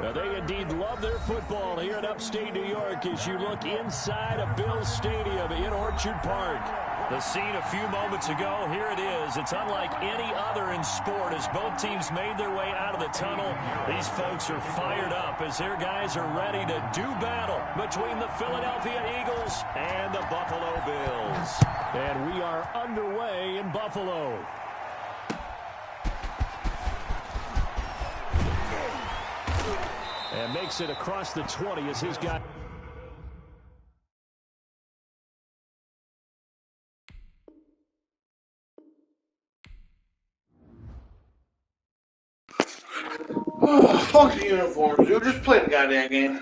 Now, they indeed love their football here in upstate New York as you look inside of Bills Stadium in Orchard Park. The scene a few moments ago, here it is. It's unlike any other in sport as both teams made their way out of the tunnel. These folks are fired up as their guys are ready to do battle between the Philadelphia Eagles and the Buffalo Bills. And we are underway in Buffalo. And makes it across the 20 as he's got... Oh, fuck the uniforms, dude. Just play the goddamn game.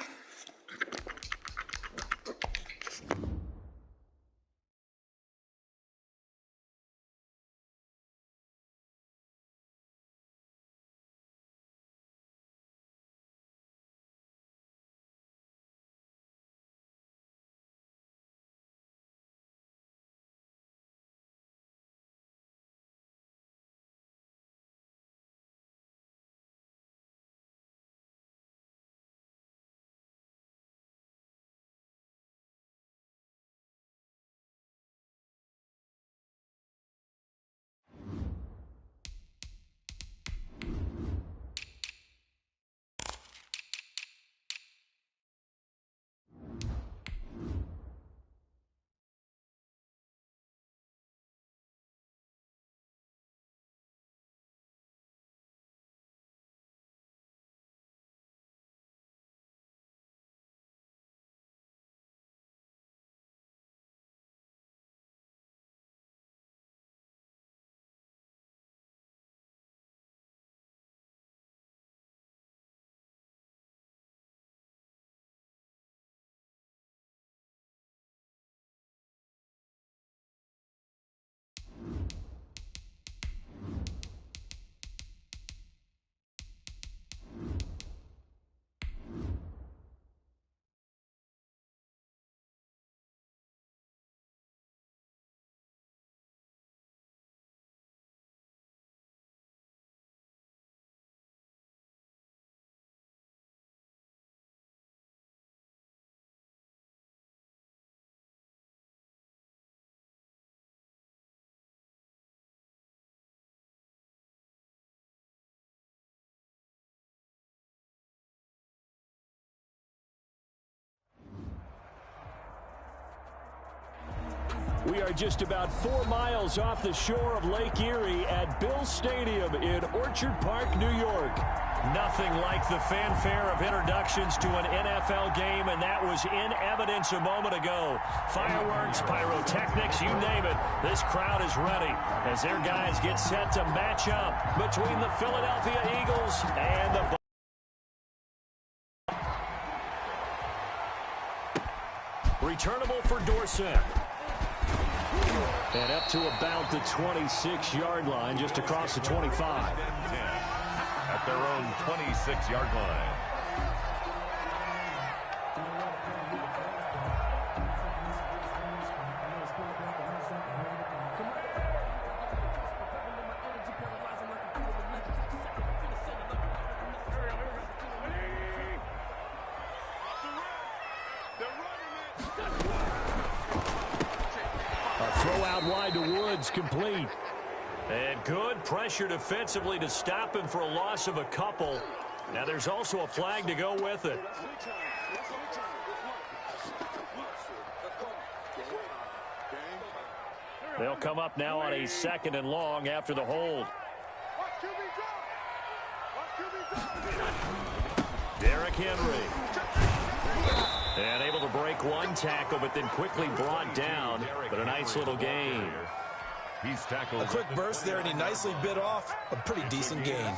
We are just about 4 miles off the shore of Lake Erie at Bills Stadium in Orchard Park, New York. Nothing like the fanfare of introductions to an NFL game, and that was in evidence a moment ago. Fireworks, pyrotechnics, you name it. This crowd is ready as their guys get set to match up between the Philadelphia Eagles and the returnable for Dorsett. And up to about the 26-yard line, just across the 25. At their own 26-yard line. Throw out wide to Woods, complete. And good pressure defensively to stop him for a loss of a couple. Now there's also a flag to go with it. They'll come up now on a 2nd and long after the hold. Derrick Henry. And able to break one tackle, but then quickly brought down. But a nice little gain. He's tackled. A quick burst there, and he nicely bit off a pretty decent gain.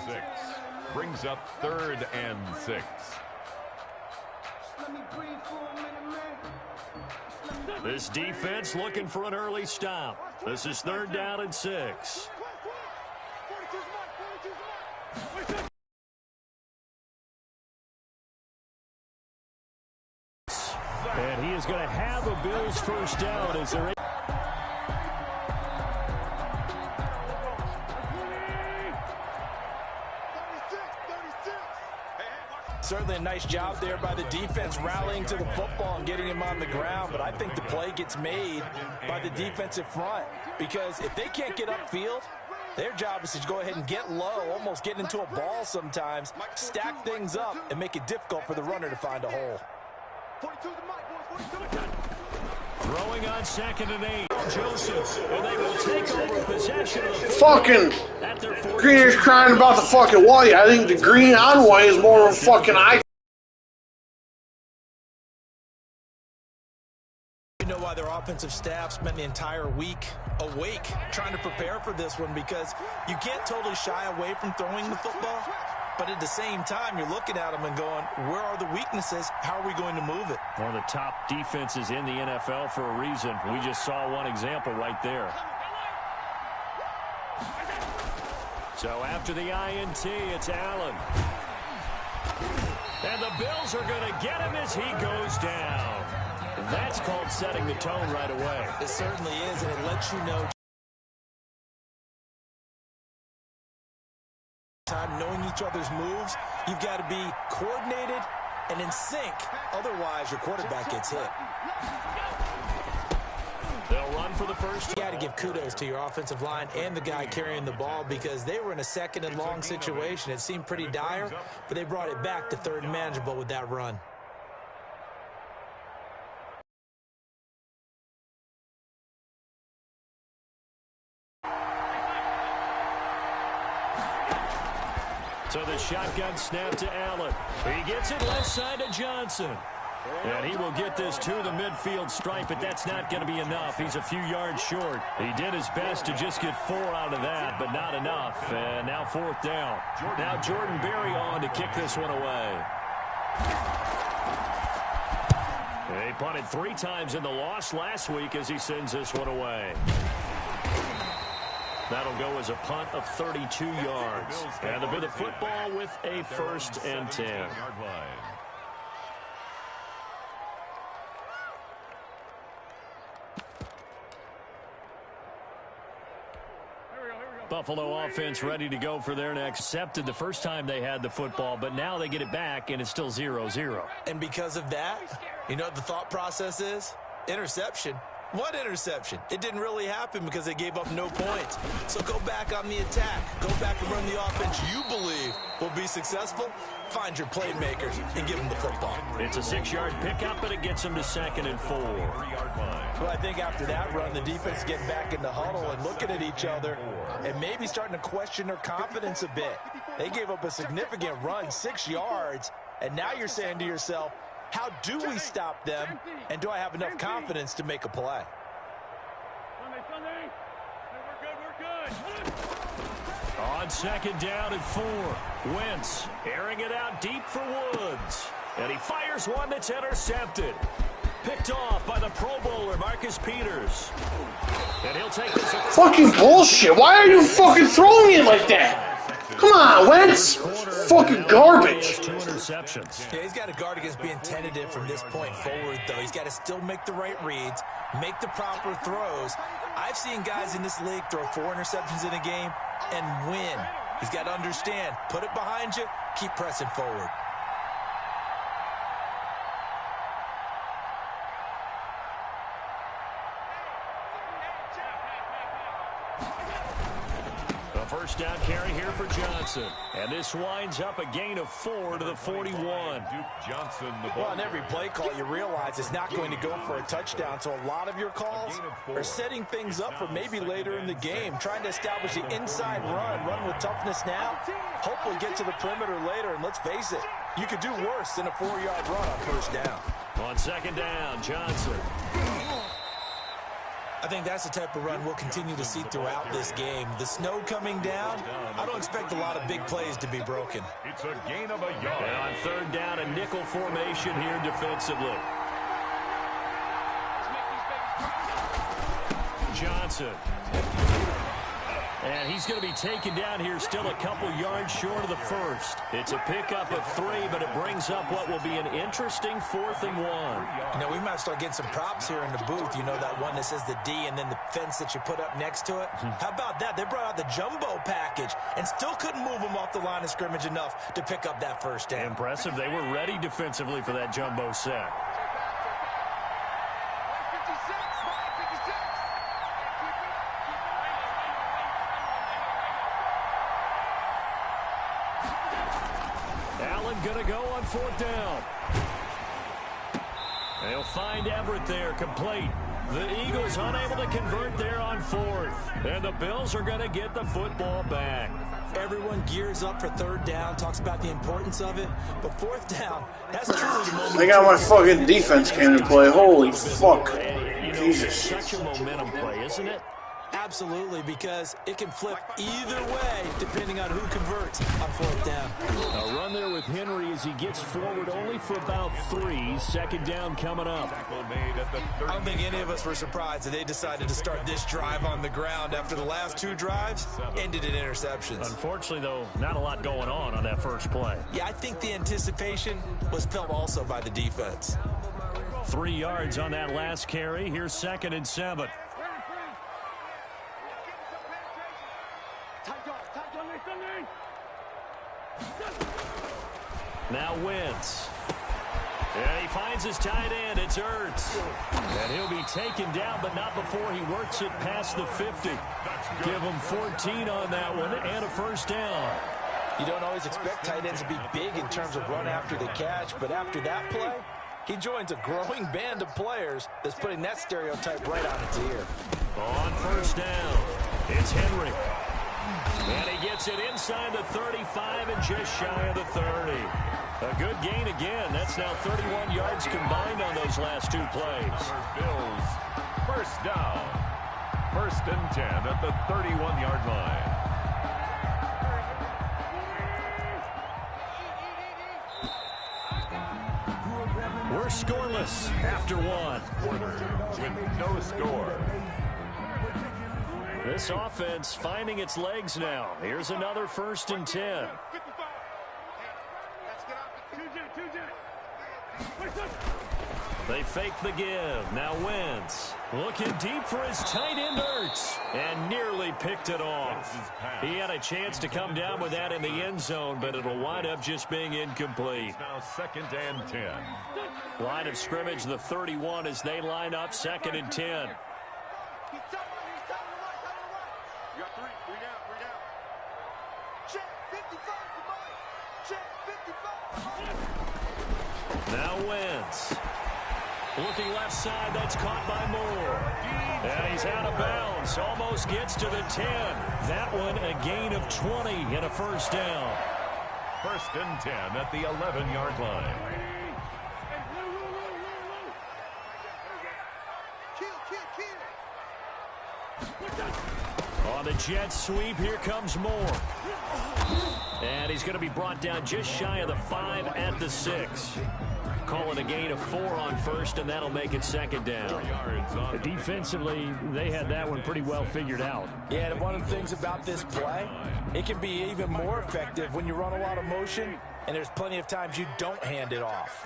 Brings up 3rd and 6. This defense looking for an early stop. This is 3rd down and 6. And he is going to have a Bills first down as they're... certainly a nice job there by the defense rallying to the football and getting him on the ground, but I think the play gets made by the defensive front because if they can't get upfield, their job is to go ahead and get low, almost get into a ball sometimes, stack things up, and make it difficult for the runner to find a hole. Throwing on 2nd and 8. Joseph, and they will take over possession of the Fucking Greener's crying about the fucking white. I think the green on white is more of a fucking eye. You know why their offensive staff spent the entire week awake trying to prepare for this one, because you can't totally shy away from throwing the football, but at the same time, you're looking at them and going, where are the weaknesses? How are we going to move it? One of the top defenses in the NFL for a reason. We just saw one example right there. So after the INT, it's Allen. And the Bills are going to get him as he goes down. That's called setting the tone right away. It certainly is, and it lets you know time, knowing each other's moves. You've got to be coordinated and in sync. Otherwise, your quarterback gets hit. They'll run for the first. You got to give kudos to your offensive line and the guy carrying the ball, because they were in a 2nd and long situation. It seemed pretty dire, but they brought it back to 3rd and manageable with that run. So the shotgun snap to Allen. He gets it left side to Johnson. And he will get this to the midfield stripe, but that's not going to be enough. He's a few yards short. He did his best to just get 4 out of that, but not enough. And now 4th down. Now Jordan Berry on to kick this one away. They punted 3 times in the loss last week as he sends this one away. That'll go as a punt of 32 yards. And they'll be the football with a 1st and 10. Buffalo offense ready to go for their next. Accepted the first time they had the football, but now they get it back, and it's still 0-0. And because of that, you know what the thought process is? Interception. What interception? It didn't really happen because they gave up no points. So go back on the attack. Go back and run the offense you believe will be successful. Find your playmakers and give them the football. It's a 6-yard pickup, but it gets them to 2nd and 4. Well, I think after that run, the defense getting back in the huddle and looking at each other and maybe starting to question their confidence a bit. They gave up a significant run, 6 yards, and now you're saying to yourself, how do we stop them, and do I have enough confidence to make a play? On 2nd down and 4, Wentz airing it out deep for Woods. And he fires one that's intercepted. Picked off by the Pro Bowler, Marcus Peters. And he'll take this. Fucking bullshit. Why are you fucking throwing it like that? Come on, Wentz. Fucking garbage. 2 interceptions. Yeah, he's got to guard against being tentative from this point forward, though. He's got to still make the right reads, make the proper throws. I've seen guys in this league throw 4 interceptions in a game and win. He's got to understand, put it behind you, keep pressing forward. First down carry here for Johnson. And this winds up a gain of 4 to the 41. Well, on every play call, you realize it's not going to go for a touchdown. So a lot of your calls are setting things up for maybe later in the game, trying to establish the inside run with toughness now, hopefully get to the perimeter later. And let's face it, you could do worse than a 4-yard run on first down. On 2nd down, Johnson. I think that's the type of run we'll continue to see throughout this game. The snow coming down, I don't expect a lot of big plays to be broken. It's a gain of a yard. And on 3rd down, a nickel formation here defensively. Johnson. And he's going to be taken down here still a couple yards short of the first. It's a pickup of 3, but it brings up what will be an interesting 4th and 1. You know, we might start getting some props here in the booth. You know, that one that says the D and then the fence that you put up next to it? How about that? They brought out the jumbo package and still couldn't move them off the line of scrimmage enough to pick up that first down. Impressive. They were ready defensively for that jumbo set. Going to go on 4th down. They'll find Everett there, complete. The Eagles unable to convert there on 4th. And the Bills are going to get the football back. Everyone gears up for 3rd down, talks about the importance of it. But 4th down, that's truly the moment. I got my fucking defense came to play. Holy fuck. You know, Jesus. It's such a momentum play, isn't it? Absolutely, because it can flip either way depending on who converts on 4th down. A run there with Henry as he gets forward only for about 3. 2nd down coming up. I don't think any of us were surprised that they decided to start this drive on the ground after the last 2 drives ended in interceptions. Unfortunately, though, not a lot going on that first play. Yeah, I think the anticipation was felt also by the defense. 3 yards on that last carry. Here's 2nd and 7. Now Wentz. And he finds his tight end. It's Ertz. And he'll be taken down, but not before he works it past the 50. Give him 14 on that one and a 1st down. You don't always expect tight ends to be big in terms of run after the catch, but after that play, he joins a growing band of players that's putting that stereotype right on its ear. On 1st down, it's Henry. And he gets it inside the 35 and just shy of the 30. A good gain again. That's now 31 yards combined on those last 2 plays. Bills, 1st down. 1st and 10 at the 31-yard line. We're scoreless after 1. With no score. This offense finding its legs now. Here's another 1st and 10. They fake the give. Now Wentz looking deep for his tight end Ertz and nearly picked it off. He had a chance to come down with that in the end zone, but it'll wind up just being incomplete. Now 2nd and 10. Line of scrimmage, the 31 as they line up 2nd and 10. Now Wentz. Looking left side, that's caught by Moore. And he's out of bounds, almost gets to the 10. That one a gain of 20 and a 1st down. 1st and 10 at the 11-yard line. On the jet sweep, here comes Moore. And he's going to be brought down just shy of the 5 at the 6. Call it a gain of 4 on 1st, and that'll make it 2nd down. Defensively, they had that one pretty well figured out. Yeah, and one of the things about this play, it can be even more effective when you run a lot of motion, and there's plenty of times you don't hand it off.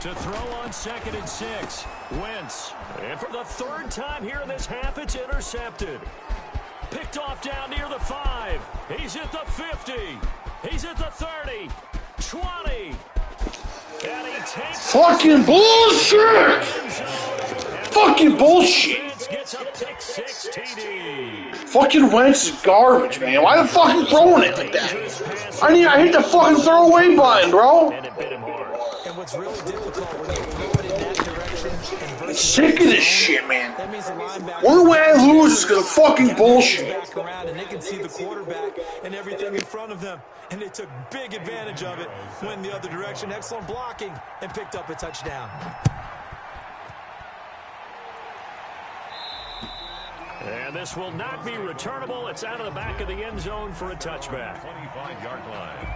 To throw on 2nd and 6. Wentz. And for the 3rd time here in this half, it's intercepted. Picked off down near the 5. He's at the 50. He's at the 30. 20. And he takes... Fucking bullshit! Fucking bullshit! Wentz gets a pick 6 TD. Fucking Wentz is garbage, man. Why the fuck are you throwing it like that? I hit the fucking throwaway button, bro. And it bit him hard. And what's really difficult when you throw it in that direction... I'm sick of this shit, man. One way I lose is because of fucking bullshit. Back around and they can see the quarterback and everything in front of them. And they took big advantage of it. Went the other direction. Excellent blocking and picked up a touchdown. And this will not be returnable. It's out of the back of the end zone for a touchback. 25-yard line.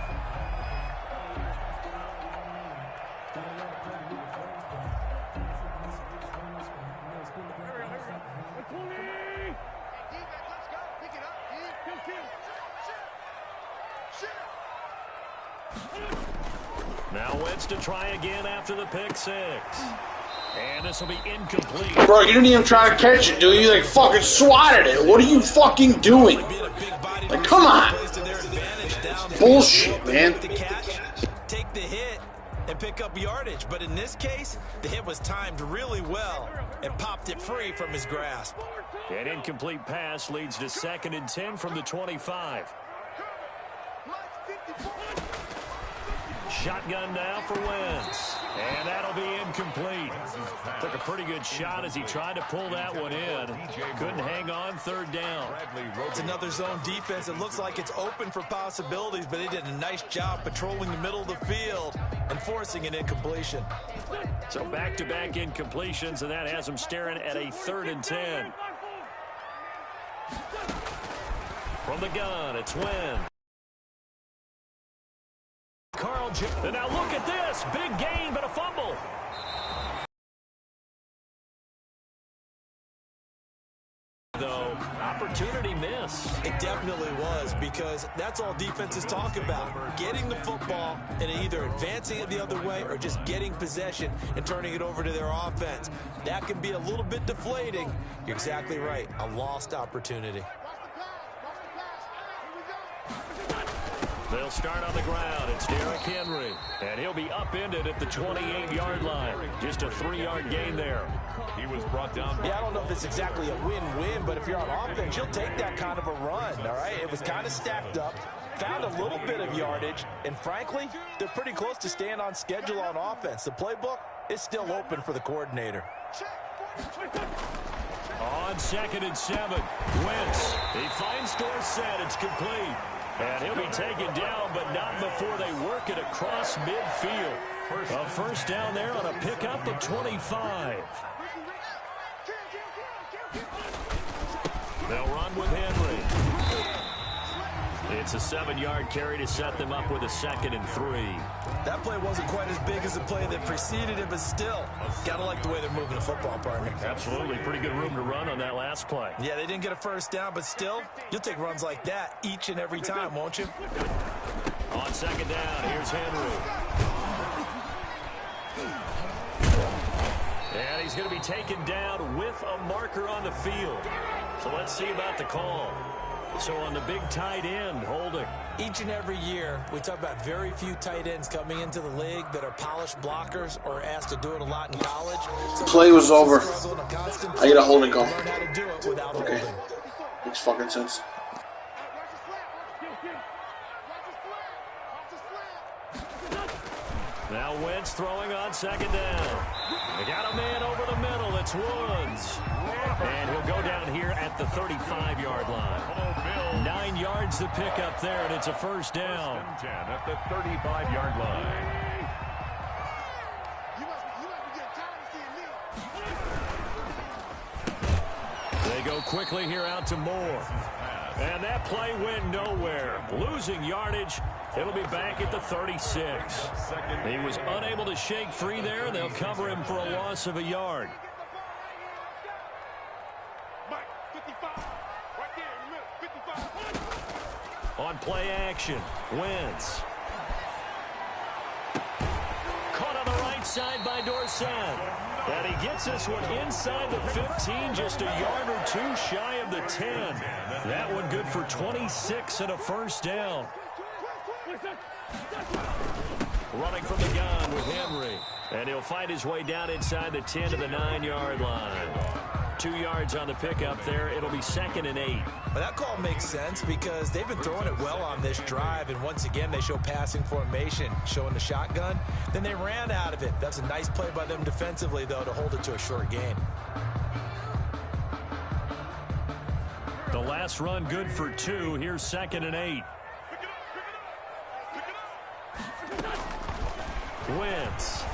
Now Wentz to try again after the pick six. And this will be incomplete. Bro, you didn't even try to catch it, dude. You like fucking swatted it. What are you fucking doing? Like, come on. Bullshit, man. Take the hit and pick up yardage. But in this case, the hit was timed really well and popped it free from his grasp. An incomplete pass leads to 2nd and 10 from the 25. Shotgun now for Wentz. And that'll be incomplete. Took a pretty good shot as he tried to pull that one in. Couldn't hang on 3rd down. It's another zone defense. It looks like it's open for possibilities, but he did a nice job patrolling the middle of the field and forcing an incompletion. So back-to-back incompletions, and that has him staring at a 3rd and 10. From the gun, it's Wentz. And now look at this. Big gain, but a fumble. Though, opportunity miss. It definitely was, because that's all defenses talk about. Getting the football and either advancing it the other way or just getting possession and turning it over to their offense. That can be a little bit deflating. You're exactly right. A lost opportunity. They'll start on the ground. It's Derrick Henry. And he'll be upended at the 28-yard line. Just a 3-yard gain there. He was brought down. Yeah, I don't know if it's exactly a win-win, but if you're on offense, you'll take that kind of a run, all right? It was kind of stacked up, found a little bit of yardage, and frankly, they're pretty close to staying on schedule on offense. The playbook is still open for the coordinator. On 2nd and 7, Wentz. He finds Dorsett. It's complete. And he'll be taken down, but not before they work it across midfield. A first down there on a pickup of 25. They'll run with Henry. It's a 7-yard carry to set them up with a 2nd and 3. That play wasn't quite as big as the play that preceded it, but still, gotta like the way they're moving the football, partner. Absolutely. Pretty good room to run on that last play. Yeah, they didn't get a first down, but still, you'll take runs like that each and every time, won't you? On 2nd down, here's Henry. And he's going to be taken down with a marker on the field. So let's see about the call. So on the big tight end, holding. Each and every year, we talk about very few tight ends coming into the league that are polished blockers or asked to do it a lot in college. So play was over. I get a holding call. Learn how to do it without okay. holding. Makes fucking sense. Now Wentz throwing on 2nd down. They got a man over the middle. It's Woods. And he'll go down here at the 35-yard line. 9 yards to pick up there, and it's a first down. 10 at the 35-yard line. They go quickly here out to Moore. And that play went nowhere. Losing yardage. It'll be back at the 36. He was unable to shake free there. They'll cover him for a loss of a yard. On play action, Wentz. Caught on the right side by Dorsett. And he gets this one inside the 15, just a yard or two shy of the 10. That one good for 26 and a first down. Running from the gun with Henry. And he'll find his way down inside the 10 to the 9-yard line. 2 yards on the pickup there. It'll be 2nd and 8. Well, that call makes sense because they've been throwing it well on this drive, and once again they show passing formation, showing the shotgun. Then they ran out of it. That's a nice play by them defensively, though, to hold it to a short gain. The last run good for 2. Here's 2nd and 8. Wentz.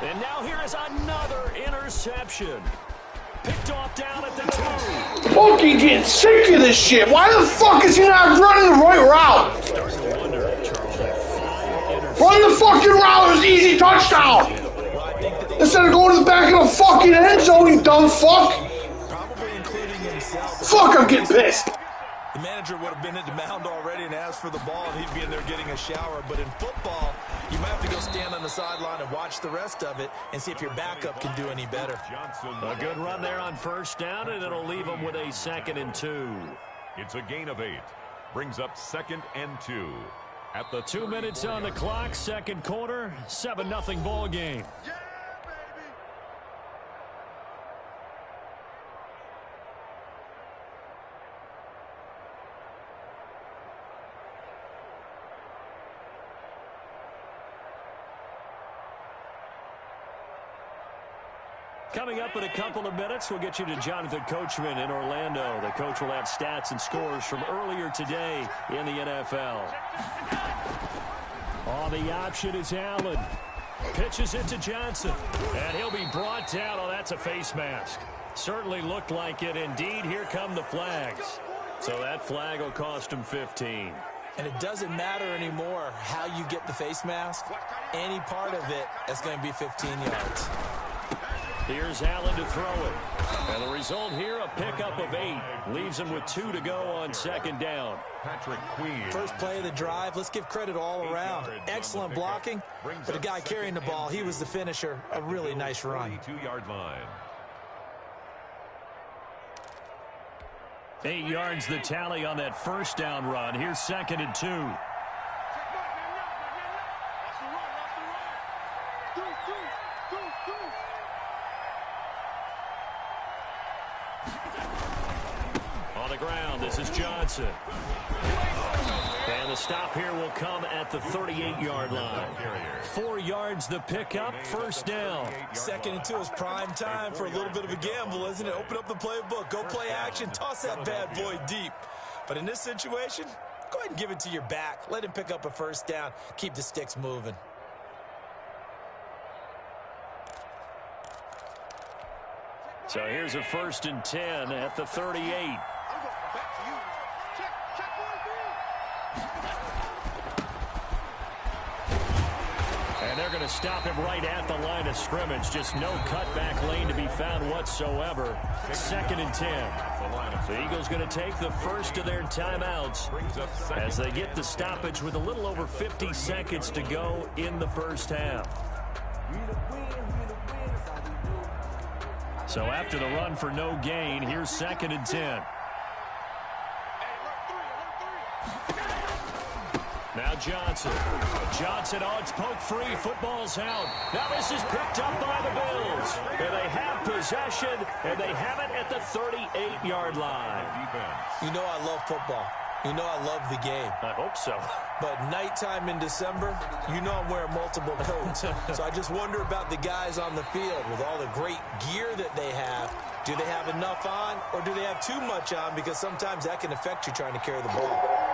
And now here is another interception. Picked off down at the 2. Fucking getting sick of this shit. Why the fuck is he not running the right route? Starting to wonder, Charles, Run the fucking route. It was an easy touchdown. Instead of going to the back of the fucking end zone, you dumb fuck. Probably including himself. Fuck, I'm getting pissed. The manager would have been at the mound already and asked for the ball, and he'd be in there getting a shower. But in football, You might have to go stand on the sideline and watch the rest of it and see if your backup can do any better. A good run there on first down, and it'll leave them with a 2nd and 2. It's a gain of 8. Brings up 2nd and 2. At the 2 minutes on the clock, second quarter, 7-0 ball game. Coming up in a couple of minutes, we'll get you to Jonathan Coachman in Orlando. The coach will have stats and scores from earlier today in the NFL. On the option is Allen. Pitches it to Johnson. And he'll be brought down. Oh, that's a face mask. Certainly looked like it. Indeed, here come the flags. So that flag will cost him 15. And it doesn't matter anymore how you get the face mask. Any part of it is going to be 15 yards. Here's Allen to throw it. And the result here, a pickup of 8. Leaves him with 2 to go on second down. Patrick Queen. First play of the drive. Let's give credit all around. Excellent blocking. But the guy carrying the ball, he was the finisher. A really nice run. 22-yard line. 8 yards the tally on that first down run. Here's 2nd and 2. On the ground, this is Johnson. And the stop here will come at the 38-yard line. 4 yards the pickup, first down. 2nd and 2 is prime time for a little bit of a gamble, isn't it? Open up the playbook, go play action, toss that bad boy deep. But in this situation, go ahead and give it to your back. Let him pick up a first down. Keep the sticks moving. So here's a 1st and 10 at the 38. And they're going to stop him right at the line of scrimmage. Just no cutback lane to be found whatsoever. 2nd and 10. The Eagles going to take the first of their timeouts as they get the stoppage with a little over 50 seconds to go in the first half. So after the run for no gain, here's 2nd and 10. Now Johnson. Johnson, oh, it's poke free. Football's out. Now this is picked up by the Bills. And they have possession, and they have it at the 38-yard line. You know I love football. You know I love the game. I hope so. But nighttime in December, you know I'm wearing multiple coats. So I just wonder about the guys on the field with all the great gear that they have. Do they have enough on, or do they have too much on? Because sometimes that can affect you trying to carry the ball.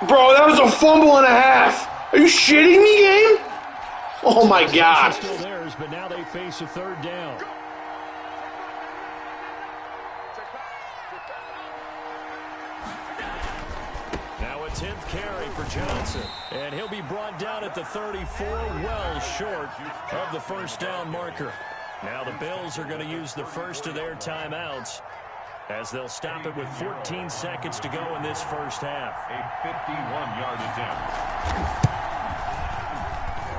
Bro, that was a fumble and a half. Are you shitting me, game? Oh, my God. Still theirs, but now they face a 3rd down. Now a 10th carry for Johnson. And he'll be brought down at the 34, well short of the first down marker. Now the Bills are going to use the first of their timeouts as they'll stop it with 14 seconds to go in this first half. A 51-yard attempt.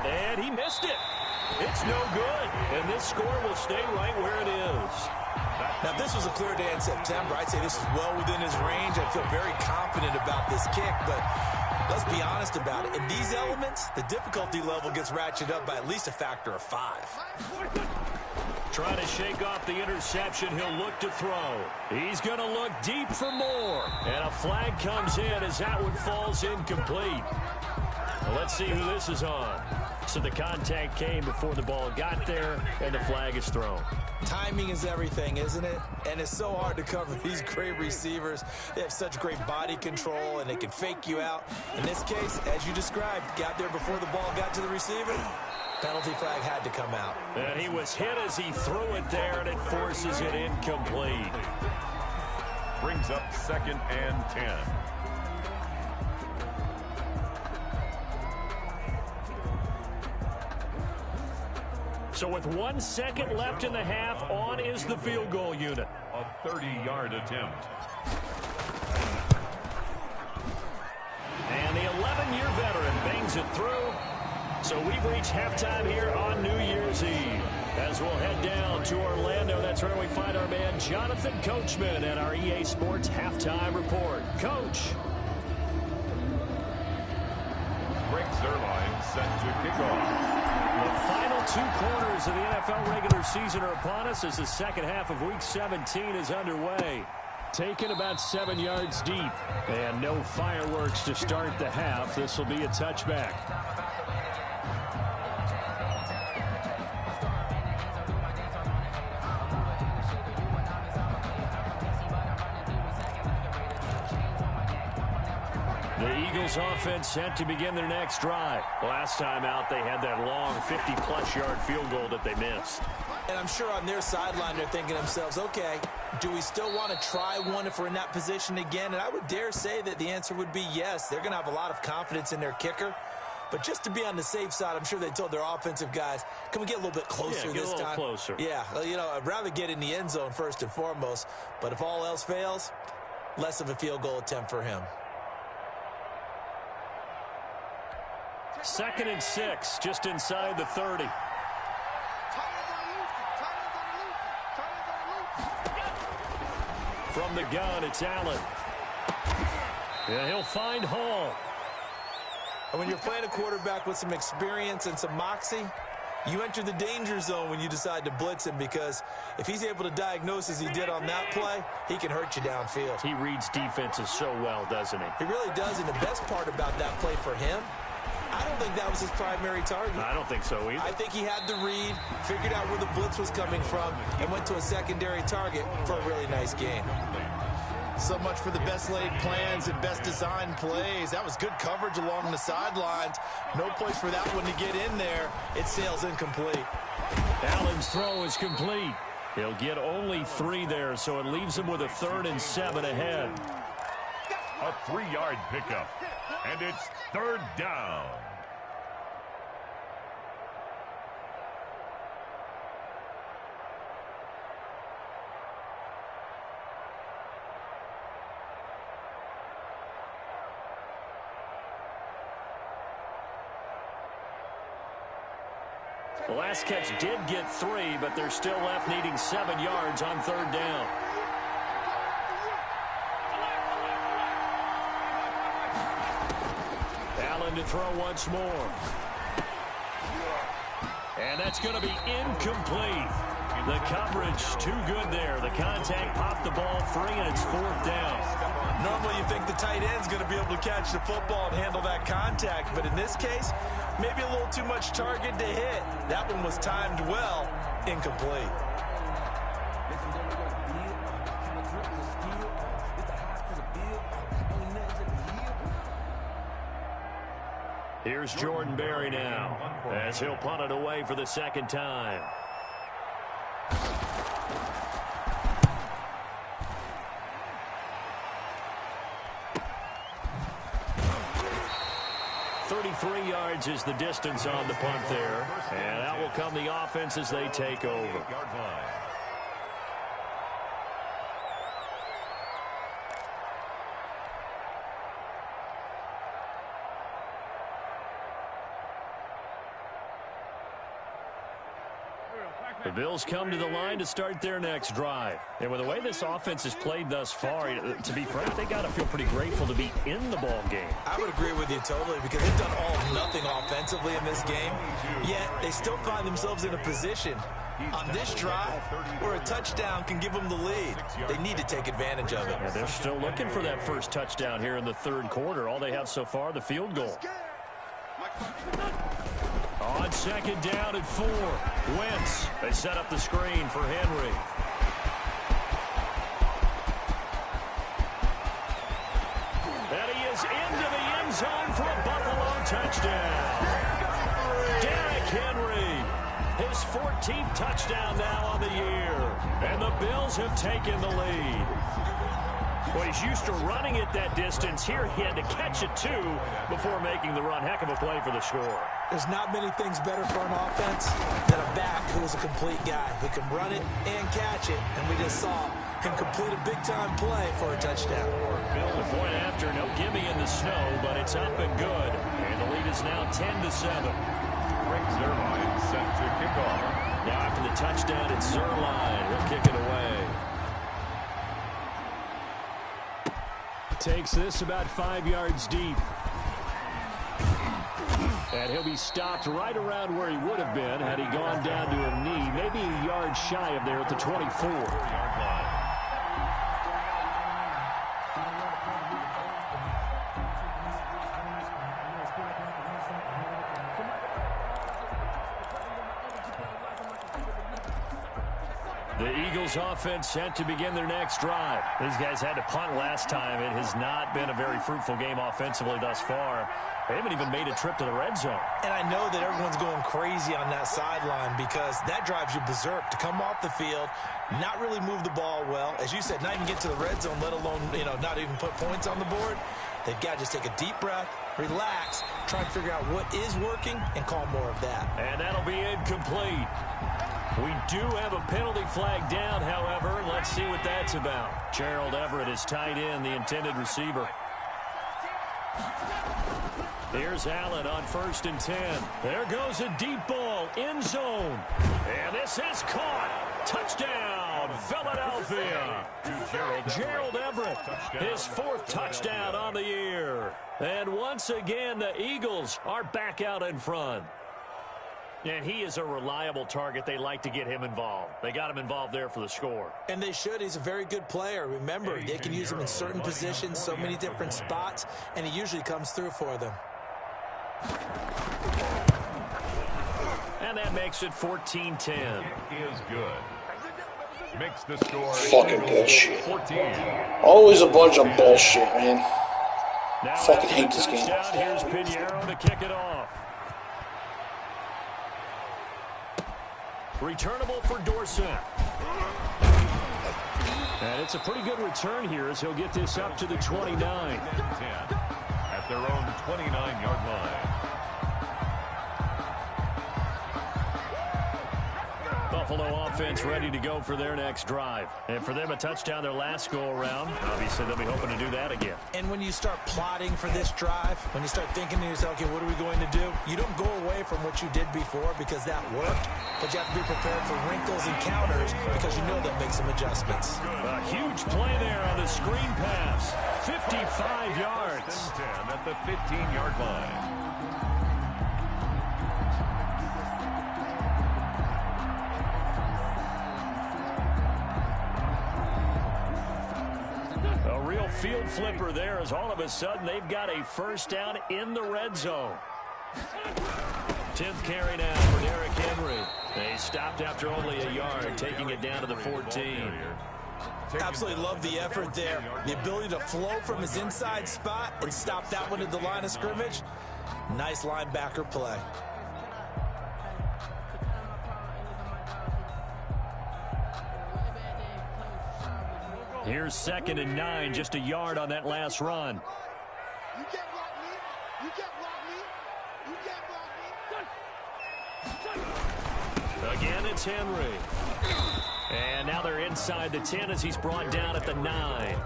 And he missed it. It's no good. And this score will stay right where it is. Now, if this was a clear day in September, I'd say this is well within his range. I feel very confident about this kick, but let's be honest about it. In these elements, the difficulty level gets ratcheted up by at least a factor of 5. Trying to shake off the interception, he'll look to throw. He's going to look deep for more. And a flag comes in as that one falls incomplete. Well, let's see who this is on. So the contact came before the ball got there, and the flag is thrown. Timing is everything, isn't it? And it's so hard to cover these great receivers. They have such great body control, and they can fake you out. In this case, as you described, got there before the ball got to the receiver. Penalty flag had to come out. And he was hit as he threw it there, and it forces it incomplete. Brings up 2nd and 10. So with 1 second left in the half, on is the field goal unit. A 30-yard attempt. And the 11-year veteran bangs it through. So we've reached halftime here on New Year's Eve. As we'll head down to Orlando, that's where we find our man Jonathan Coachman at our EA Sports Halftime Report. Coach. Greg Zuerlein set to kick off. The final 2 quarters of the NFL regular season are upon us as the second half of Week 17 is underway. Taken about 7 yards deep, and no fireworks to start the half. This will be a touchback. The Eagles offense set to begin their next drive. Last time out, they had that long 50-plus yard field goal that they missed. And I'm sure on their sideline they're thinking to themselves, okay, do we still want to try one if we're in that position again? And I would dare say that the answer would be yes. They're going to have a lot of confidence in their kicker. But just to be on the safe side, I'm sure they told their offensive guys, can we get a little bit closer this time? Closer. Yeah, well, you know, I'd rather get in the end zone first and foremost. But if all else fails, less of a field goal attempt for him. 2nd and 6, just inside the 30. From the gun, it's Allen. Yeah, he'll find Hall. And when you're playing a quarterback with some experience and some moxie, you enter the danger zone when you decide to blitz him, because if he's able to diagnose as he did on that play, he can hurt you downfield. He reads defenses so well, doesn't he? He really does, and the best part about that play for him, I don't think that was his primary target. I don't think so either. I think he had the read, figured out where the blitz was coming from, and went to a secondary target for a really nice gain. So much for the best laid plans and best designed plays. That was good coverage along the sidelines. No place for that one to get in there. It sails incomplete. Allen's throw is complete. He'll get only 3 there, so it leaves him with a 3rd and 7 ahead. A 3-yard pickup. And it's 3rd down. The last catch did get 3, but they're still left needing 7 yards on 3rd down. Allen to throw once more. And that's going to be incomplete. The coverage too good there. The contact popped the ball free, and it's 4th down. Normally you think the tight end's going to be able to catch the football and handle that contact, but in this case, maybe a little too much target to hit. That one was timed well, incomplete. Here's Jordan Berry now, as he'll punt it away for the 2nd time. .33 yards is the distance on the punt there. And out will come the offense as they take over. The Bills come to the line to start their next drive. And with the way this offense has played thus far, to be frank, they got to feel pretty grateful to be in the ball game. I would agree with you totally, because they've done all or nothing offensively in this game, yet they still find themselves in a position on this drive where a touchdown can give them the lead. They need to take advantage of it. Yeah, they're still looking for that first touchdown here in the 3rd quarter. All they have so far, the field goal. On 2nd down at 4. Wentz. They set up the screen for Henry. And he is into the end zone for a Buffalo touchdown. Derrick Henry. His 14th touchdown now on the year. And the Bills have taken the lead. Well, he's used to running it that distance. Here he had to catch it, too, before making the run. Heck of a play for the score. There's not many things better for an offense than a back who is a complete guy who can run it and catch it. And we just saw him complete a big-time play for a touchdown. The point after, no gimme in the snow, but it's up and good. And the lead is now 10-7. Frank Zerline set to kick off. Now after the touchdown, it's Zerline. He'll kick it away. Takes this about 5 yards deep. And he'll be stopped right around where he would have been had he gone down to a knee, maybe a yard shy of there at the 24. 4-yard line. The Eagles offense set to begin their next drive. These guys had to punt last time. It has not been a very fruitful game offensively thus far. They haven't even made a trip to the red zone. And I know that everyone's going crazy on that sideline because that drives you berserk to come off the field, not really move the ball well. As you said, not even get to the red zone, let alone, not even put points on the board. They've got to just take a deep breath, relax, try and figure out what is working, and call more of that. And that'll be incomplete. We do have a penalty flag down, however. Let's see what that's about. Gerald Everett is tight end, the intended receiver. Here's Allen on 1st and 10. There goes a deep ball, end zone. And this is caught. Touchdown, Philadelphia. Gerald Everett, his 4th touchdown on the year. And once again, the Eagles are back out in front. And he is a reliable target. They like to get him involved. They got him involved there for the score. And they should. He's a very good player. Remember, they can use him in certain positions, so many different spots, and he usually comes through for them. And that makes it 14-10. Is good. Makes the score. Fucking bullshit. 14. Always a bunch of bullshit, man. Now Fucking hate this game. Here's Pinheiro to kick it off. Returnable for Dorsett. And it's a pretty good return here as he'll get this up to the 29. 10 at their own 29-yard line. Buffalo offense ready to go for their next drive. And for them, a touchdown their last go-around. Obviously, they'll be hoping to do that again. And when you start plotting for this drive, when you start thinking to yourself, okay, what are we going to do? You don't go away from what you did before because that worked, but you have to be prepared for wrinkles and counters because you know that makes some adjustments. A huge play there on the screen pass. 55 yards. 10 at the 15-yard line. A real field flipper there as all of a sudden they've got a first down in the red zone. 10th carry now for Derrick Henry. They stopped after only a yard, taking it down to the 14. Absolutely love the effort there. The ability to flow from his inside spot and stop that one at the line of scrimmage. Nice linebacker play. Here's 2nd and 9, just a yard on that last run. You can't block me. You can't block me. You can't block me. Again, it's Henry. And now they're inside the 10 as he's brought down at the 9.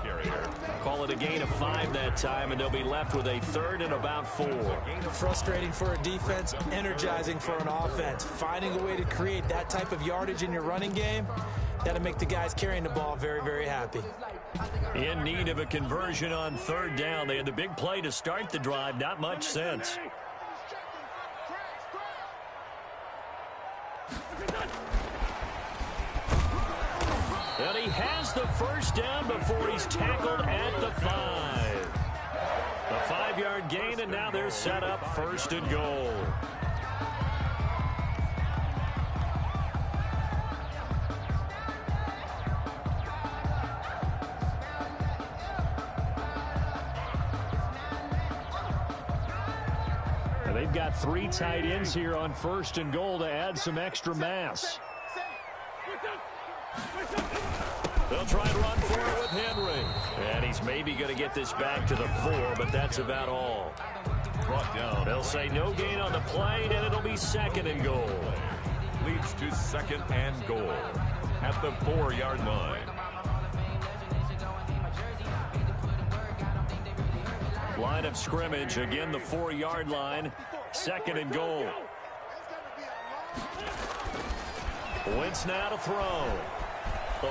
Call it a gain of 5 that time, and they'll be left with a 3rd and about 4. Frustrating for a defense, energizing for an offense. Finding a way to create that type of yardage in your running game, that'll make the guys carrying the ball very, very happy. In need of a conversion on 3rd down. They had the big play to start the drive. Not much sense. And he has the first down before he's tackled at the 5. A 5-yard gain, and now they're set up 1st and goal. And they've got 3 tight ends here on 1st and goal to add some extra mass. They'll try and run for it with Henry. And he's maybe going to get this back to the 4, but that's about all. Brought down. They'll say no gain on the play, and it'll be 2nd and goal. Leads to 2nd and goal at the 4-yard line. Line of scrimmage, again the 4-yard line. 2nd and goal. Wentz now to throw.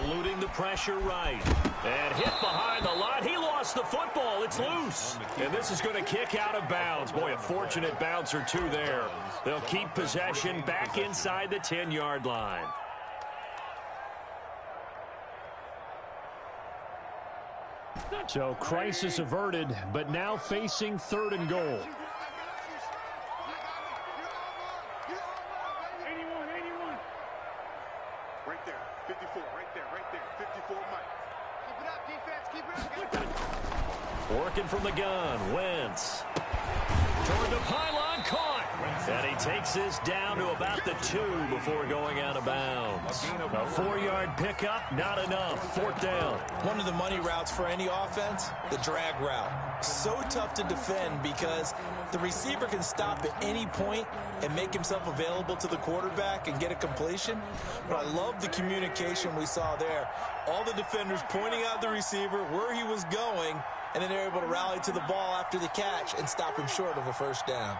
Eluding the pressure right. And hit behind the line. He lost the football. It's loose. And this is going to kick out of bounds. Boy, a fortunate bounce or two there. They'll keep possession back inside the 10-yard line. So crisis averted, but now facing 3rd and goal. Right there, 54, right there, 54, Mike. Keep it up, defense, keep it up. Working from the gun, Wentz. Toward the pylon, caught. And he takes this down to about the 2 before going out of bounds. A 4-yard pickup, not enough. 4th down. One of the money routes for any offense, the drag route. So tough to defend because the receiver can stop at any point and make himself available to the quarterback and get a completion. But I love the communication we saw there. All the defenders pointing out the receiver, where he was going, and then they're able to rally to the ball after the catch and stop him short of a 1st down.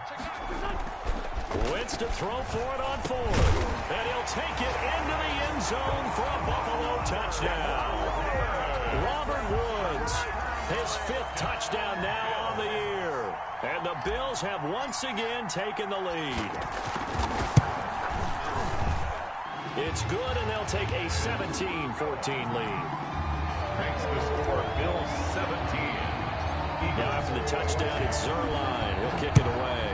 Wentz to throw for it on 4th. And he'll take it into the end zone for a Buffalo touchdown. Robert Woods, his 5th touchdown now on the year. And the Bills have once again taken the lead. It's good, and they'll take a 17-14 lead. Makes the score Bills 17. Now after the touchdown, it's Zerline. He'll kick it away.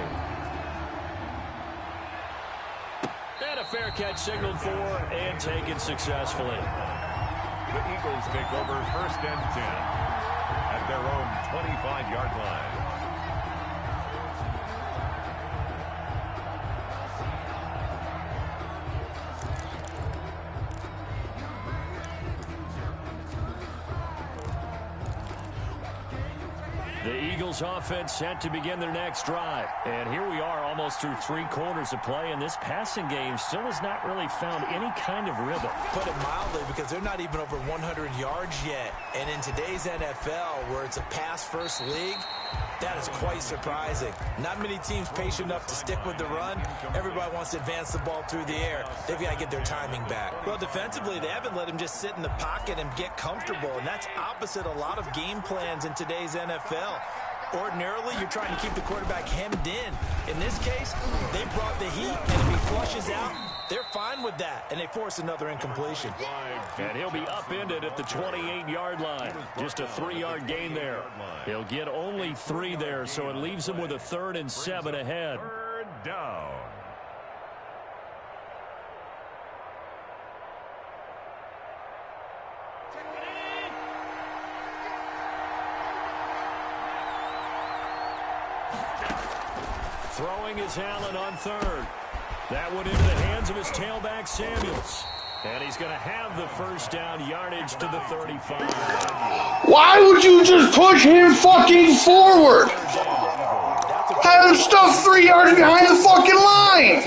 And a fair catch signaled for and taken successfully. The Eagles take over 1st and 10 at their own 25-yard line. The Eagles offense set to begin their next drive. And here we are almost through 3 quarters of play, and this passing game still has not really found any kind of rhythm. Put it mildly, because they're not even over 100 yards yet. And in today's NFL, where it's a pass-first league, that is quite surprising. Not many teams patient enough to stick with the run. Everybody wants to advance the ball through the air. They've got to get their timing back. Well, defensively, they haven't let him just sit in the pocket and get comfortable, and that's opposite a lot of game plans in today's NFL. Ordinarily, you're trying to keep the quarterback hemmed in. In this case, they brought the heat, and if he flushes out, they're fine with that, and they force another incompletion. And he'll be upended at the 28-yard line. Just a 3-yard gain there. He'll get only 3 there, so it leaves him with a 3rd and 7 ahead. 3rd down. Throwing is Allen on 3rd. That one into the hands of his tailback, Samuels. And he's going to have the 1st down, yardage to the 35. Why would you just push him fucking forward? Have him stuffed 3 yards behind the fucking line.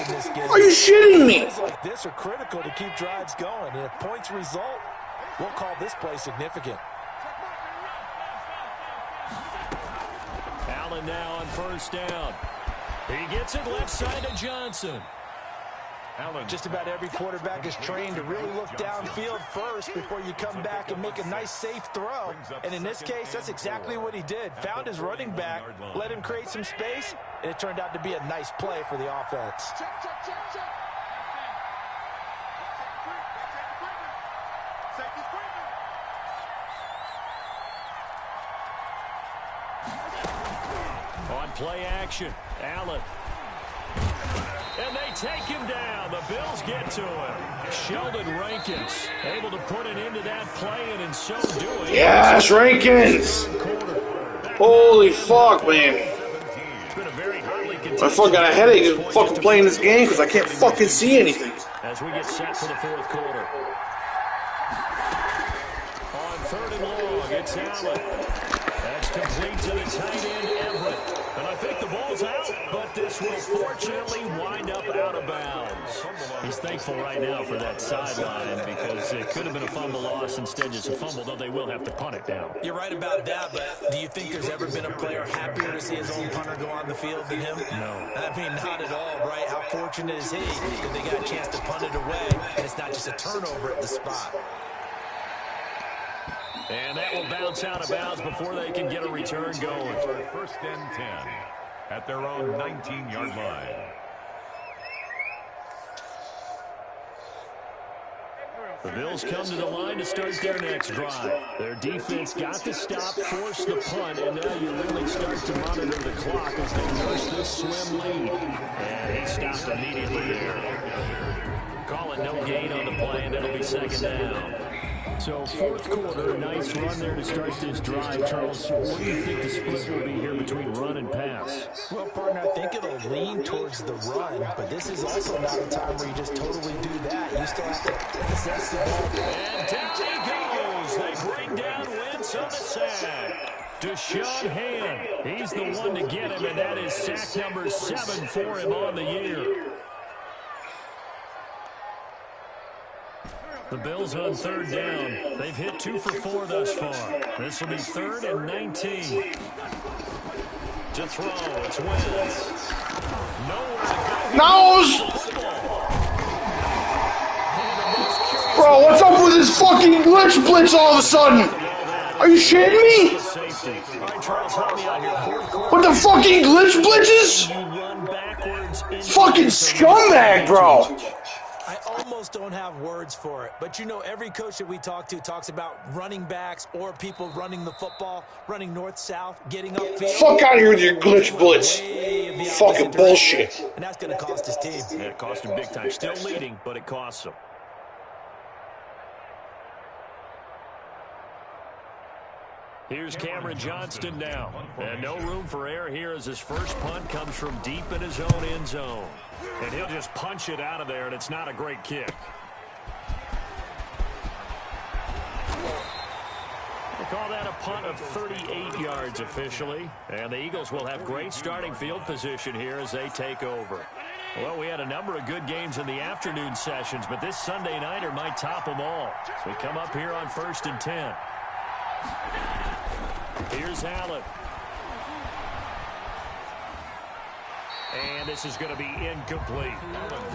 Are you shitting me? Plays like this are critical to keep drives going. And if points result, we'll call this play significant. Allen now on 1st down. He gets it left side to Johnson. Allen. Just about every quarterback is trained to really look downfield first before you come back and make a nice, safe throw. And in this case, that's exactly what he did. Found his running back, let him create some space, and it turned out to be a nice play for the offense. On play action, Allen. And they take him down. The Bills get to him. Sheldon Rankins able to put it into that play, and in so doing... Yes, Rankins! Holy fuck, man. I fucking got a headache just fucking playing this game because I can't fucking see anything. As we get set for the 4th quarter. On 3rd and long, it's Allen. That's complete to the tight end, Everett. And I think the ball's out, but this will fortunately wind up out of bounds. He's thankful right now for that sideline because it could have been a fumble loss, instead just a fumble, though they will have to punt it now. You're right about that, but do you think there's ever been a player happier to see his own punter go on the field than him? No. I mean, not at all, right? How fortunate is he that they got a chance to punt it away, and it's not just a turnover at the spot. And that will bounce out of bounds before they can get a return going. First and 10 at their own 19-yard line. The Bills come to the line to start their next drive. Their defense got to stop, force the punt, and now you really start to monitor the clock as they nurse this slim lead. And he stopped immediately there. Calling no gain on the play, and it'll be second down. So fourth quarter, a nice run there to start this drive. Charles, what do you think the split will be here between run and pass? Well, partner, I think it'll lean towards the run, but this is also not a time where you just totally do that. You still have to possess the ball. And down he goes. They bring down Wentz on the sack. Deshaun Hand, he's the one to get him, and that is sack number 7 for him on the year. The Bills on third down. They've hit 2 for 4 thus far. This will be 3rd and 19. To throw, it's Wentz. Nowhere to go. Nose! Bro, what's up with this fucking glitch blitz all of a sudden? Are you shitting me? What the fucking glitch blitzes? Fucking scumbag, bro. I almost don't have words for it, but you know, every coach that we talk to talks about running backs or people running the football, running north-south, getting upfield. Fuck out of here with your glitch blitz. Fucking bullshit. And that's going to cost his team. Yeah, it cost him big time. Still leading, but it costs him. Here's Cameron Johnston now. And no room for error here as his first punt comes from deep in his own end zone. And he'll just punch it out of there, and it's not a great kick. They call that a punt of 38 yards officially. And the Eagles will have great starting field position here as they take over. Well, we had a number of good games in the afternoon sessions, but this Sunday nighter might top them all. So we come up here on 1st and 10. Here's Allen. And this is going to be incomplete.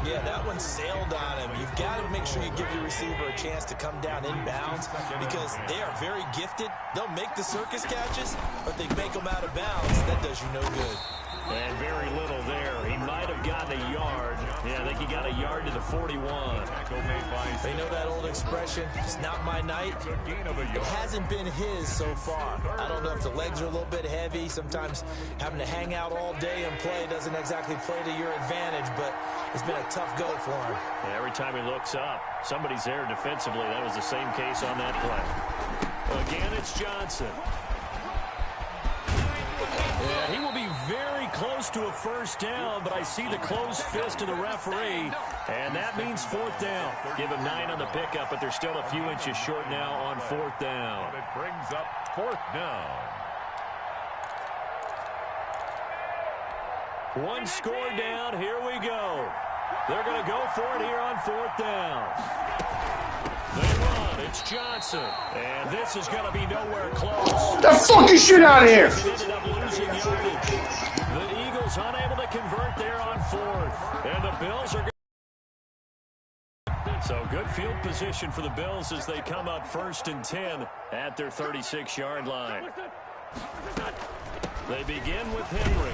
Yeah, that one sailed on him. You've got to make sure you give your receiver a chance to come down inbounds because they are very gifted. They'll make the circus catches, but they make them out of bounds. That does you no good. And very little there. He might have gotten a yard. Yeah, I think he got a yard to the 41. They know that old expression, it's not my night. It hasn't been his so far. I don't know if the legs are a little bit heavy. Sometimes having to hang out all day and play doesn't exactly play to your advantage, but it's been a tough go for him. And every time he looks up, somebody's there defensively. That was the same case on that play. Again, it's Johnson. Yeah, he will be very close to a first down, but I see the closed fist of the referee, and that means 4th down. Give him 9 on the pickup, but they're still a few inches short now on 4th down. It brings up 4th down. One score down. Here we go. They're going to go for it here on 4th down. They run. It's Johnson. And this is going to be nowhere close. Get the fucking shit out of here. He ended up losing yardage. The Eagles unable to convert there on 4th. And the Bills are so good field position for the Bills as they come up 1st and 10 at their 36-yard line. They begin with Henry.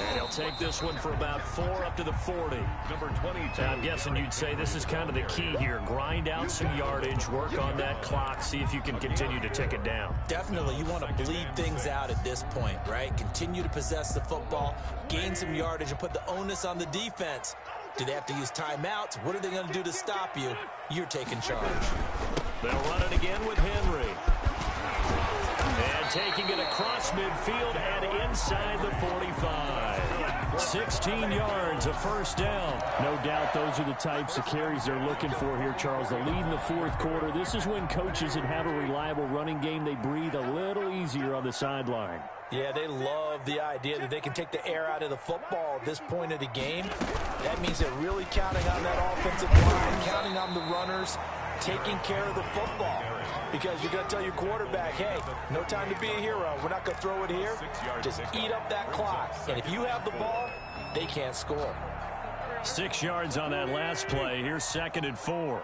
And he'll take this one for about 4 up to the 40. Number 22. I'm guessing you'd say this is kind of the key here. Grind out some yardage, work on that clock, see if you can continue to tick it down. Definitely, you want to bleed things out at this point, right? Continue to possess the football, gain some yardage, and put the onus on the defense. Do they have to use timeouts? What are they going to do to stop you? You're taking charge. They'll run it again with Henry. And taking it across midfield and inside the 45. 16 yards, a first down. No doubt those are the types of carries they're looking for here, Charles. The lead in the fourth quarter. This is when coaches that have a reliable running game, they breathe a little easier on the sideline. Yeah, they love the idea that they can take the air out of the football at this point of the game. That means they're really counting on that offensive line, counting on the runners, taking care of the football. Because you're going to tell your quarterback, hey, no time to be a hero. We're not going to throw it here. Just eat up that clock. And if you have the ball, they can't score. 6 yards on that last play. Here's 2nd and 4.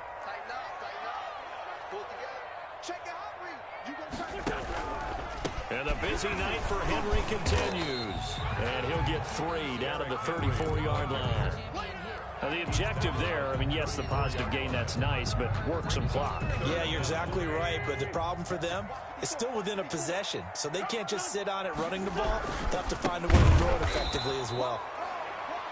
And the busy night for Henry continues. And he'll get 3 down to the 34-yard line. Now, the objective there, I mean, yes, the positive gain, that's nice, but work some clock. Yeah, you're exactly right, but the problem for them is still within a possession, so they can't just sit on it running the ball. They have to find a way to throw it effectively as well.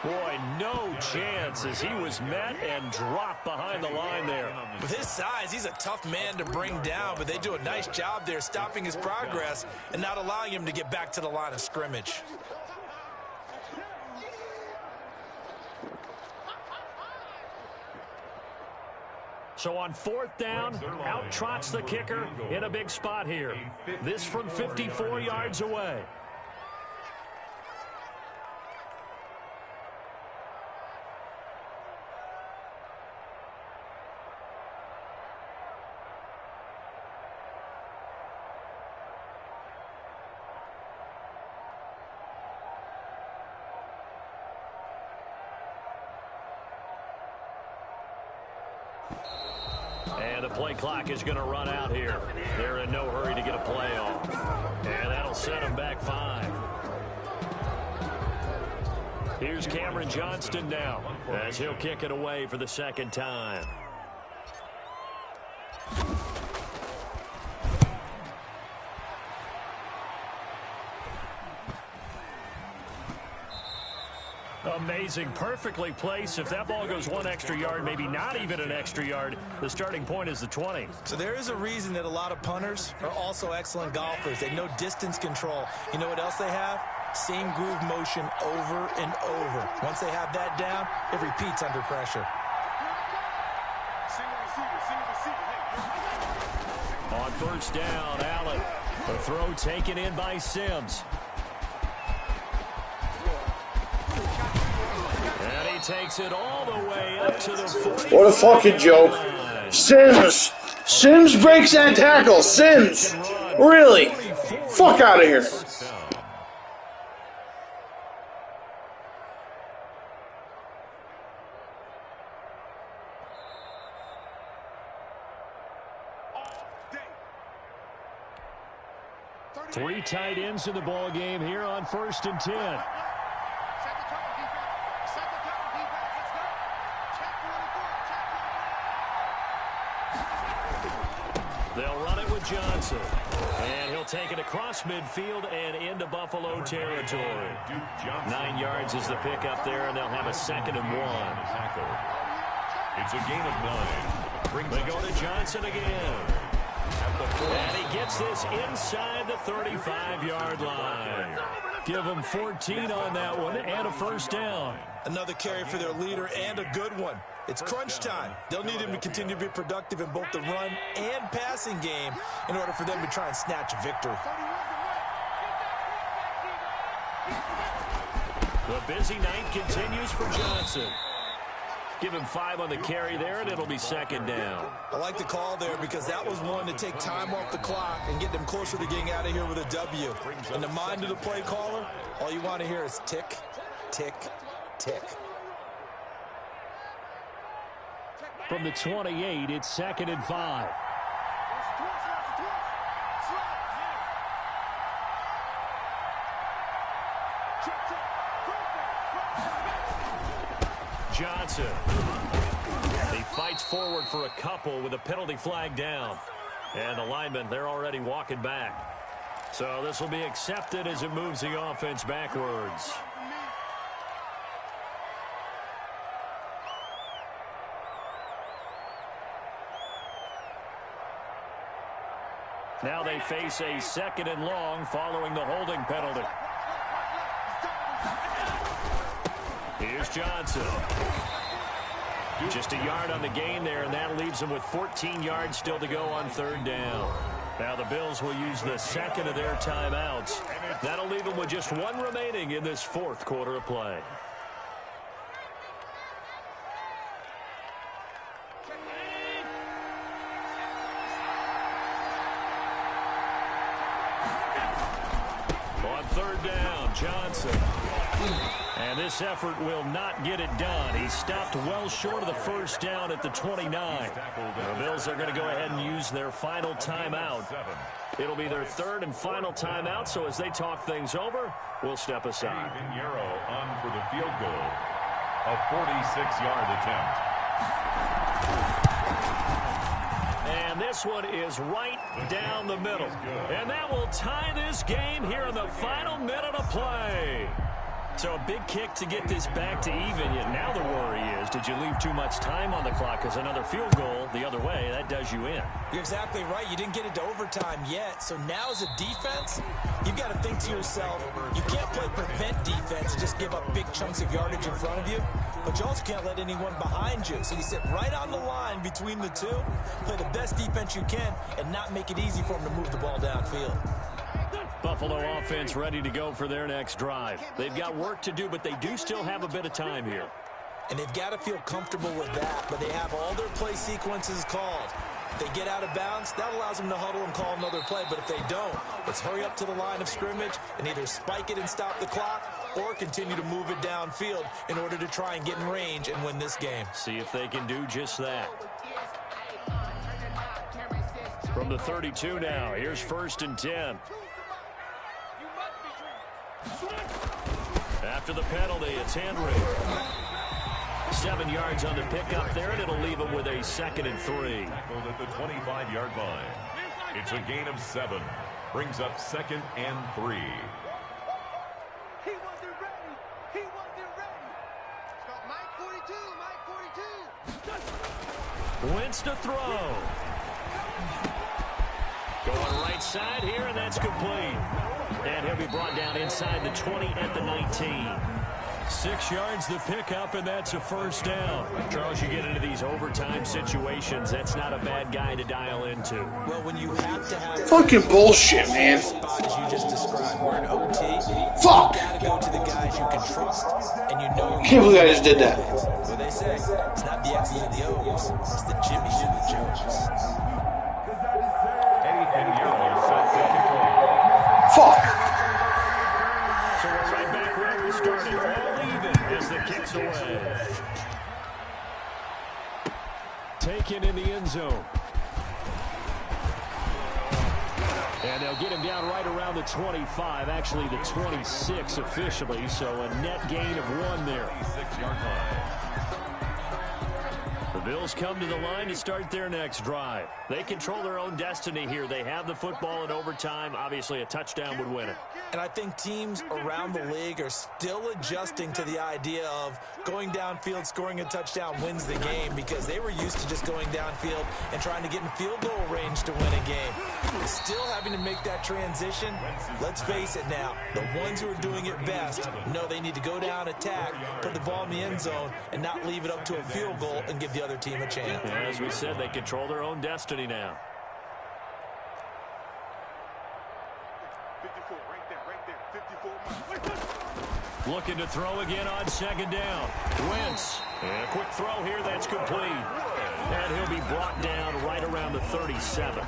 Boy, no chance as he was met and dropped behind the line there. With his size, he's a tough man to bring down, but they do a nice job there stopping his progress and not allowing him to get back to the line of scrimmage. So on 4th down, out trots the kicker in a big spot here. This from 54 yards away. And the play clock is going to run out here. They're in no hurry to get a play off. And that'll set them back 5. Here's Cameron Johnston now as he'll kick it away for the 2nd time. Amazing, perfectly placed. If that ball goes 1 extra yard, maybe not even an extra yard, the starting point is the 20. So there is a reason that a lot of punters are also excellent golfers. They know distance control. You know what else they have? Same groove motion over and over. Once they have that down, it repeats under pressure. On 1st down, Allen. The throw taken in by Sims. And he takes it all the way up to the 40. What a fucking joke. Sims. Sims breaks that tackle. Sims. Really? Fuck out of here. Three tight ends in the ball game here on 1st and 10. They'll run it with Johnson. And he'll take it across midfield and into Buffalo territory. 9 yards is the pickup there, and they'll have a 2nd and 1. It's a gain of 9. They go to Johnson again. And he gets this inside the 35-yard line. Give him 14 on that one and a 1st down. Another carry for their leader and a good one. It's crunch time. They'll need him to continue to be productive in both the run and passing game in order for them to try and snatch a victory. The busy night continues for Johnson. Give him 5 on the carry there, and it'll be 2nd down. I like the call there because that was one to take time off the clock and get them closer to getting out of here with a W. In the mind of the play caller, all you want to hear is tick, tick, tick. From the 28, it's 2nd and 5. Johnson. He fights forward for a couple with a penalty flag down. And the linemen, they're already walking back. So this will be accepted as it moves the offense backwards. Now they face a 2nd and long following the holding penalty. Here's Johnson. Just a yard on the gain there, and that leaves them with 14 yards still to go on third down. Now the Bills will use the second of their timeouts. That'll leave them with just one remaining in this fourth quarter of play. On third down, Johnson. And this effort will not get it done. He stopped well short of the first down at the 29. The Bills are going to go ahead and use their final timeout. It'll be their third and final timeout, so as they talk things over, we'll step aside. Greenerrr on for the field goal. A 46-yard attempt. And this one is right down the middle. And that will tie this game here in the final minute of play. So a big kick to get this back to even. Yet now the worry is, did you leave too much time on the clock? Because another field goal the other way, that does you in. You're exactly right. You didn't get it to overtime yet. So now as a defense, you've got to think to yourself, you can't play prevent defense and just give up big chunks of yardage in front of you. But you also can't let anyone behind you. So you sit right on the line between the two, play the best defense you can, and not make it easy for them to move the ball downfield. Buffalo offense ready to go for their next drive. They've got work to do, but they do still have a bit of time here. And they've got to feel comfortable with that, but they have all their play sequences called. If they get out of bounds, that allows them to huddle and call another play. But if they don't, let's hurry up to the line of scrimmage and either spike it and stop the clock or continue to move it downfield in order to try and get in range and win this game. See if they can do just that. From the 32 now, here's 1st and 10. After the penalty, it's Henry. 7 yards on the pickup there, and it'll leave him with a 2nd and 3. Tackled at the 25-yard line. It's a gain of 7. Brings up 2nd and 3. He wasn't ready. He wasn't ready. Stop Mike 42. Mike 42. Wentz to throw. Going right side here, and that's complete. And he'll be brought down inside the 20 at the 19. 6 yards the pickup, and that's a 1st down. Charles, you get into these overtime situations, that's not a bad guy to dial into. Well, when you have to have Fucking bullshit, man. spot as you just described, we're in OT. Fuck. You gotta go to the guys you can trust, and you know. Can't believe I just did that. What they say, it's not the X's and the O's, it's the Jimmys and the Joes. Fuck. So we're right back where we started, all even as the kick's away. Taken in the end zone. And they'll get him down right around the 25, actually the 26 officially, so a net gain of 1 there. 6-yard line. The Bills come to the line to start their next drive. They control their own destiny here. They have the football in overtime. Obviously, a touchdown would win it. And I think teams around the league are still adjusting to the idea of going downfield, scoring a touchdown wins the game, because they were used to just going downfield and trying to get in field goal range to win a game. Still having to make that transition. Let's face it now, the ones who are doing it best know they need to go down, attack, put the ball in the end zone, and not leave it up to a field goal and give the other team a chance. And as we said, they control their own destiny now. 54, right there, 54. Looking to throw again on 2nd down. Wentz. And a quick throw here, that's complete. And he'll be brought down right around the 37.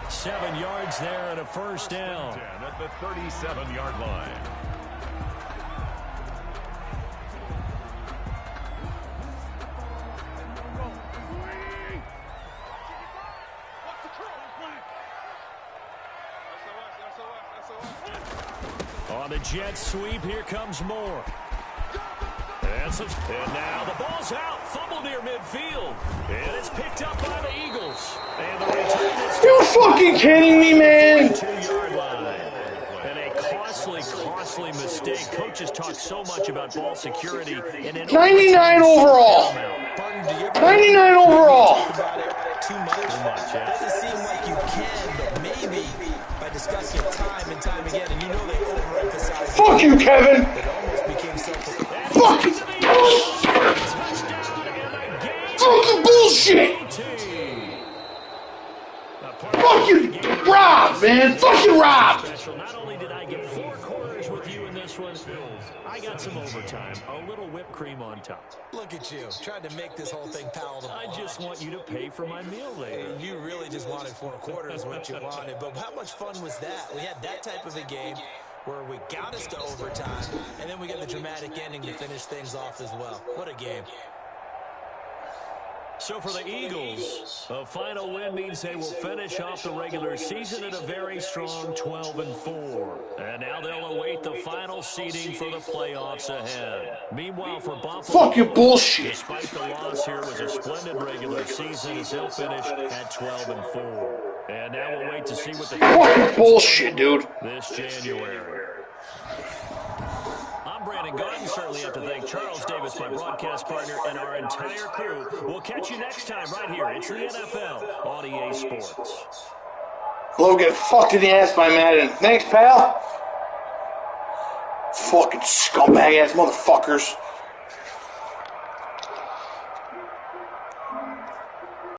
7 yards there and a 1st down. At the 37-yard line. On the jet sweep, here comes Moore. And now the ball's out. Fumble near midfield. And it's picked up by the Eagles. And the return is... You fucking kidding me, man? 2-yard line. And a costly mistake. Coaches talk so much about ball security. And 99 overall. 99 overall. Too much. Yeah. Doesn't seem like you can, but maybe by discussing it time and time again, and you know they overemphasize. Fuck you, Kevin. It almost became so. Fuck. Fucking Rob, man. Fucking Rob. Not only did I get 4 quarters with you in this one, I got some overtime. A little whipped cream on top. Look at you, trying to make this whole thing palatable. I just want you to pay for my meal later. You really just wanted 4 quarters, what you wanted. But how much fun was that? We had that type of a game where we got us to overtime, and then we got the dramatic ending to finish things off as well. What a game. So for the Eagles, a final win means they will finish off the regular season at a very strong 12-4. And now they'll await the final seeding for the playoffs ahead. Meanwhile, for Buffalo, Fucking bullshit. Despite the loss here, it was a splendid regular season as they'll finish at 12-4. And now we'll wait to see what the Fucking bullshit, dude. this January. I'm Brandon Garden. Certainly have to thank Charles Davis, my broadcast partner, and our entire crew. We'll catch you next time right here. It's the NFL on EA Sports. Hello, get fucked in the ass by Madden. Thanks, pal. Fucking scumbag ass motherfuckers.